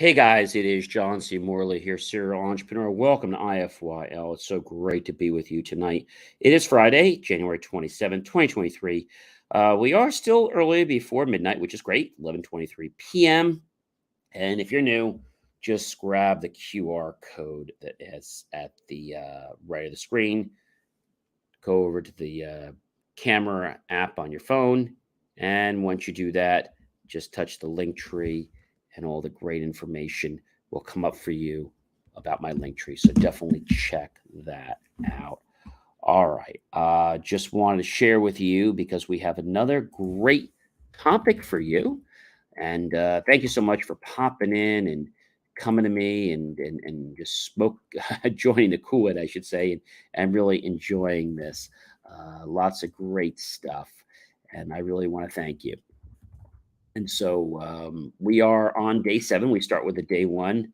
Hey guys, it is John C. Morley here, serial entrepreneur. Welcome to IFYL. It's so great to be with you tonight. It is Friday, January 27th, 2023. We are still early before midnight, which is great, 11:23 p.m. And if you're new, just grab the QR code that is at the right of the screen. Go over to the camera app on your phone. And once you do that, just touch the link tree and all the great information will come up for you about my link tree. So definitely check that out. All right. Just wanted to share with you because we have another great topic for you. And thank you so much for popping in and coming to me and just joining the Kool-Aid, I should say, and really enjoying this. Lots of great stuff. And I really want to thank you. And so we are on day 7. We start with the day 1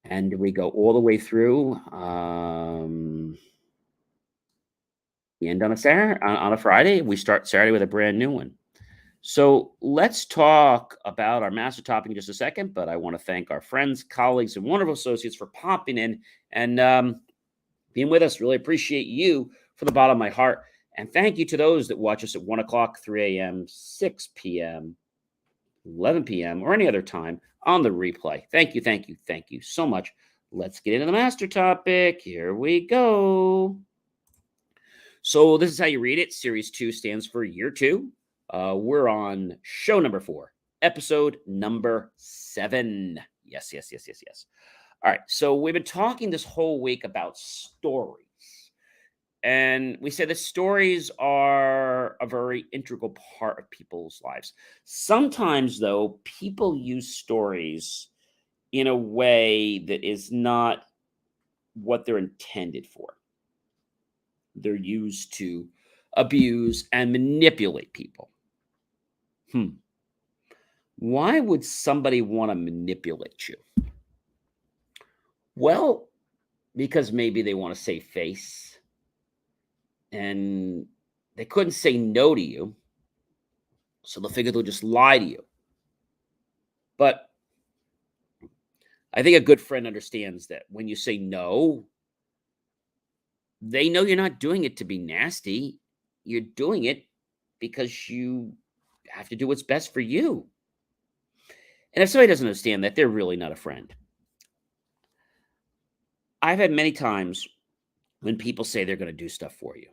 and we go all the way through the end on a Saturday, on a Friday. We start Saturday with a brand new one. So let's talk about our master topic in just a second, but I want to thank our friends, colleagues, and wonderful associates for popping in and being with us. Really appreciate you from the bottom of my heart. And thank you to those that watch us at 1 o'clock, 3 a.m., 6 p.m., 11 p.m., or any other time on the replay. Thank you, thank you, thank you so much. Let's get into the master topic. Here we go. So this is how you read it. Series 2 stands for year 2. We're on show number 4, episode number 7. Yes, yes, yes, yes, yes. All right. So we've been talking this whole week about stories. And we say that stories are a very integral part of people's lives. Sometimes, though, people use stories in a way that is not what they're intended for. They're used to abuse and manipulate people. Why would somebody want to manipulate you? Well, because maybe they want to save face and they couldn't say no to you. So they'll figure they'll just lie to you. But I think a good friend understands that when you say no, they know you're not doing it to be nasty. You're doing it because you have to do what's best for you. And if somebody doesn't understand that, they're really not a friend. I've had many times when people say they're going to do stuff for you.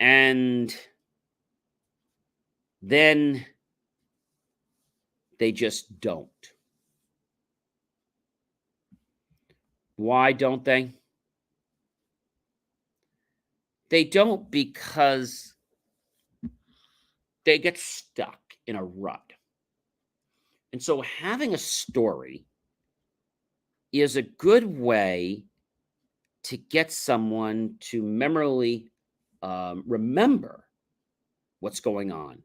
And then they just don't. Why don't they? They don't because they get stuck in a rut. And so having a story is a good way to get someone to memorably remember what's going on.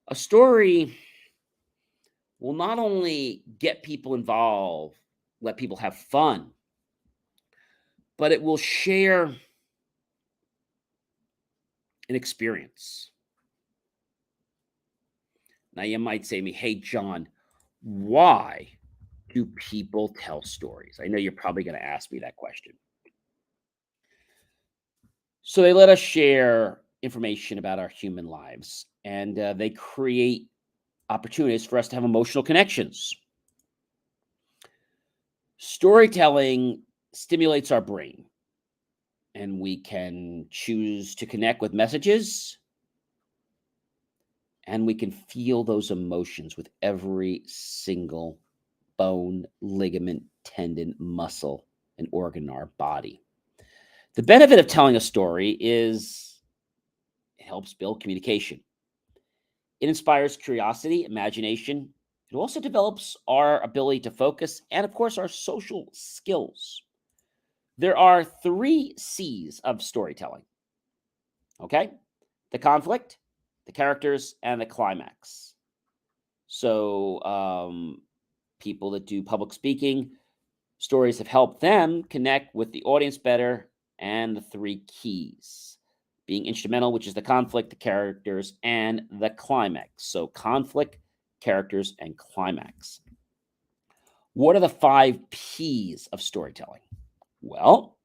A story will not only get people involved, let people have fun, but it will share an experience. Now, you might say to me, hey, John, why do people tell stories? I know you're probably going to ask me that question. So they let us share information about our human lives, and they create opportunities for us to have emotional connections. Storytelling stimulates our brain, and we can choose to connect with messages, and we can feel those emotions with every single bone, ligament, tendon, muscle, and organ in our body. The benefit of telling a story is it helps build communication. It inspires curiosity, imagination. It also develops our ability to focus and, of course, our social skills. There are 3 C's of storytelling. Okay? The conflict, the characters, and the climax. So, people that do public speaking, stories have helped them connect with the audience better, and the 3 keys being instrumental, which is the conflict, the characters, and the climax. So conflict, characters, and climax. What are the 5 P's of storytelling? Well,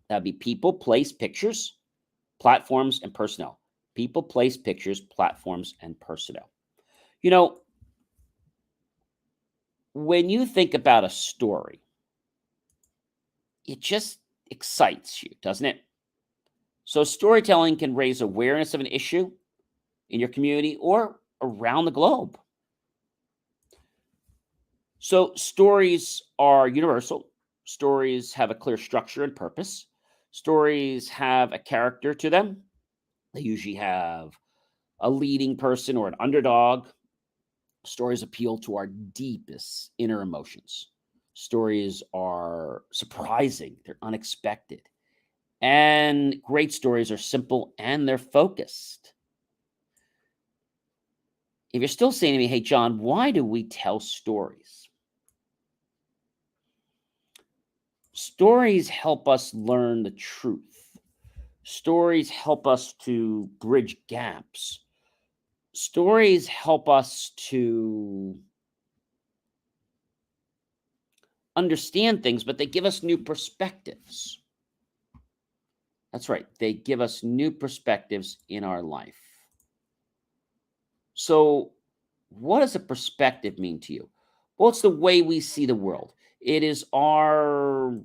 that'd be people, place, pictures, platforms, and personnel. People, place, pictures, platforms, and personnel. You know, when you think about a story, it just excites you, doesn't it? So, storytelling can raise awareness of an issue in your community or around the globe. So, stories are universal. Stories have a clear structure and purpose. Stories have a character to them. They usually have a leading person or an underdog. Stories appeal to our deepest inner emotions. Stories are surprising, they're unexpected. And great stories are simple and they're focused. If you're still saying to me, hey, John, why do we tell stories? Stories help us learn the truth. Stories help us to bridge gaps. Stories help us to understand things, but they give us new perspectives. That's right. They give us new perspectives in our life. So, what does a perspective mean to you? Well, it's the way we see the world. It is our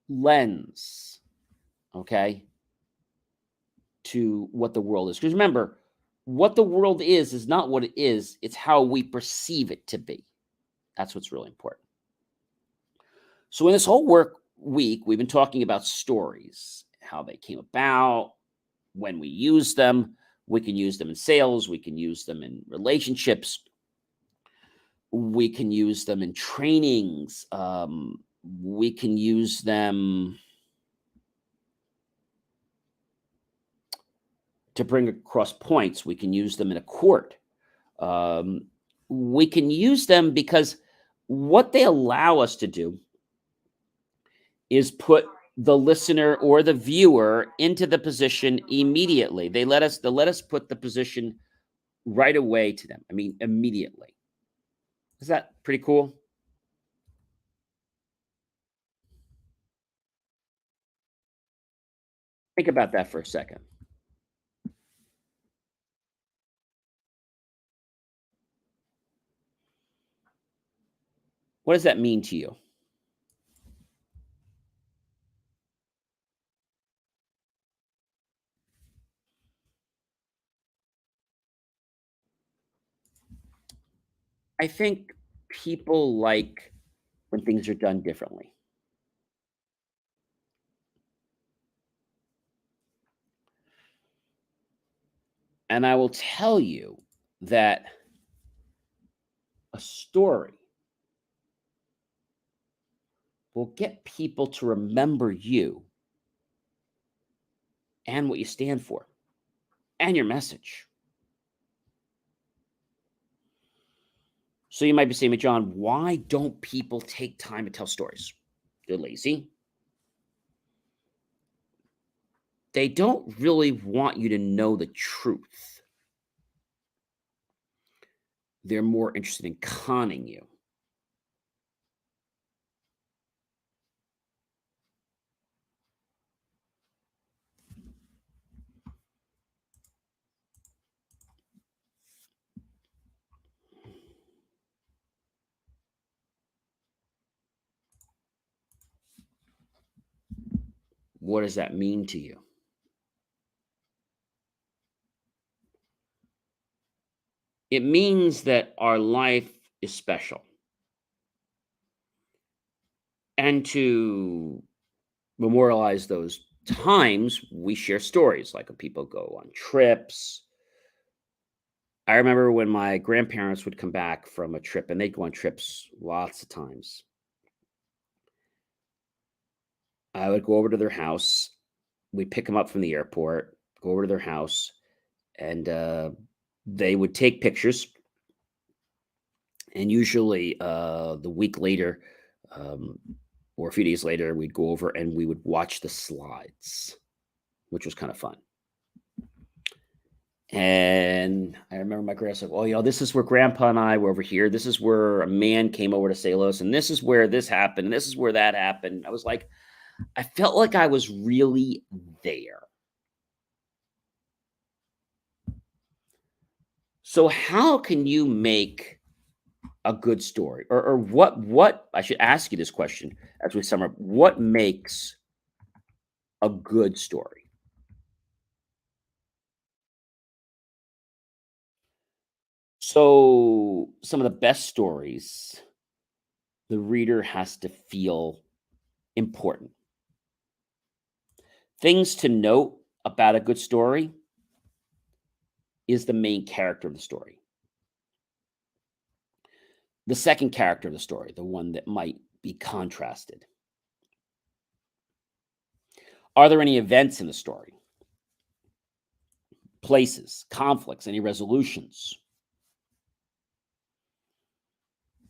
lens, okay, to what the world is. Because remember, what the world is not what it is, it's how we perceive it to be. That's what's really important. So, in this whole work week, we've been talking about stories, how they came about, when we use them. We can use them in sales, we can use them in relationships, we can use them in trainings, we can use them to bring across points, we can use them in a court. Um, we can use them because what they allow us to do is put the listener or the viewer into the position immediately. They let us put the position right away to them. I mean, immediately. Is that pretty cool? Think about that for a second. What does that mean to you? I think people like when things are done differently. And I will tell you that a story will get people to remember you and what you stand for and your message. So you might be saying, "But John, why don't people take time to tell stories? They're lazy. They don't really want you to know the truth. They're more interested in conning you." What does that mean to you? It means that our life is special. And to memorialize those times, we share stories like when people go on trips. I remember when my grandparents would come back from a trip, and they'd go on trips lots of times. I would go over to their house. We'd pick them up from the airport, go over to their house, and they would take pictures. And usually, the week later, um, or a few days later, we'd go over and we would watch the slides, which was kind of fun. And I remember my grandpa said, "Well, this is where Grandpa and I were over here. This is where a man came over to say hello, and this is where this happened, and this is where that happened." I was like, I felt like I was really there. So, how can you make a good story, or what? I should ask you this question as we sum up. What makes a good story? So, some of the best stories, the reader has to feel important. Things to note about a good story is the main character of the story. The second character of the story, the one that might be contrasted. Are there any events in the story? Places, conflicts, any resolutions?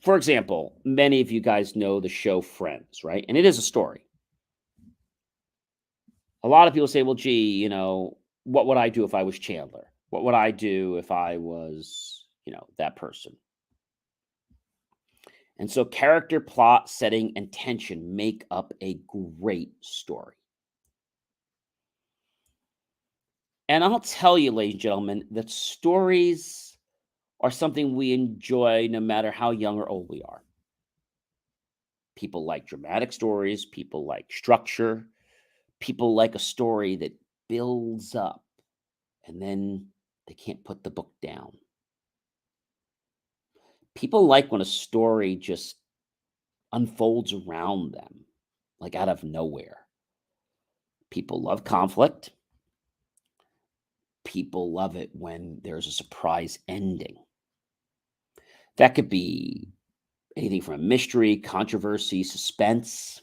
For example, many of you guys know the show Friends, right? And it is a story. A lot of people say, well, gee, what would I do if I was Chandler? What would I do if I was, that person? And so character, plot, setting, and tension make up a great story. And I'll tell you, ladies and gentlemen, that stories are something we enjoy no matter how young or old we are. People like dramatic stories, people like structure, people like a story that builds up and then they can't put the book down. People like when a story just unfolds around them, like out of nowhere. People love conflict. People love it when there's a surprise ending. That could be anything from mystery, controversy, suspense.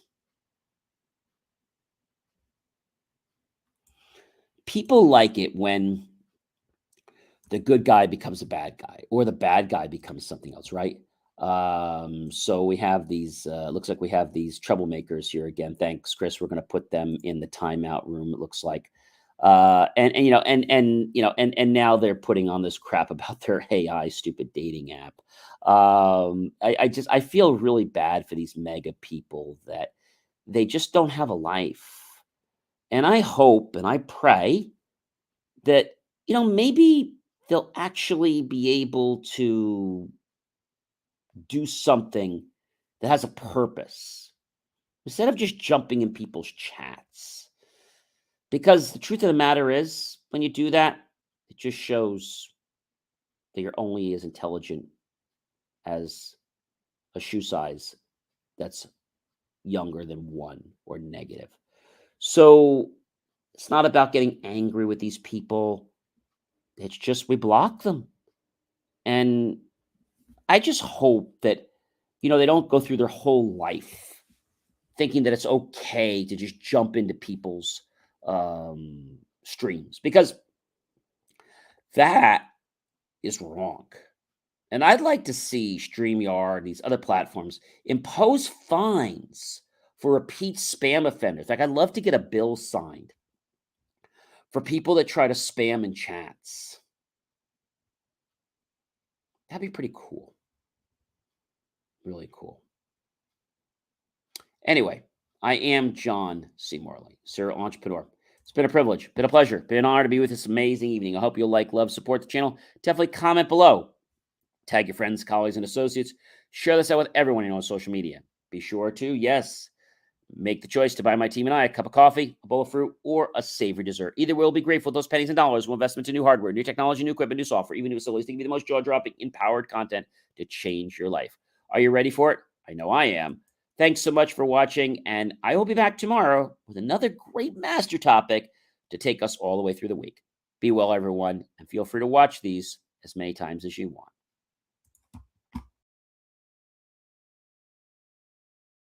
People like it when the good guy becomes a bad guy or the bad guy becomes something else, right? So we have these, looks like we have these troublemakers here again. Thanks, Chris. We're going to put them in the timeout room, it looks like. And now they're putting on this crap about their AI stupid dating app. I feel really bad for these mega people that they just don't have a life. And I hope and I pray that, maybe they'll actually be able to do something that has a purpose instead of just jumping in people's chats. Because the truth of the matter is, when you do that, it just shows that you're only as intelligent as a shoe size that's younger than one or negative. So it's not about getting angry with these people. It's just we block them. And I just hope that, they don't go through their whole life thinking that it's okay to just jump into people's streams because that is wrong. And I'd like to see StreamYard and these other platforms impose fines for repeat spam offenders. Like, I'd love to get a bill signed for people that try to spam in chats. That'd be pretty cool. Really cool. Anyway, I am John C. Morley, serial entrepreneur. It's been a privilege, been a pleasure, been an honor to be with this amazing evening. I hope you'll like, love, support the channel. Definitely comment below. Tag your friends, colleagues, and associates. Share this out with everyone you know on social media. Be sure to, yes, make the choice to buy my team and I a cup of coffee, a bowl of fruit, or a savory dessert. Either way, we'll be grateful. Those pennies and dollars will investment in new hardware, new technology, new equipment, new software, even new facilities. They can be the most jaw-dropping, empowered content to change your life. Are you ready for it? I know I am. Thanks so much for watching, and I will be back tomorrow with another great master topic to take us all the way through the week. Be well, everyone, and feel free to watch these as many times as you want.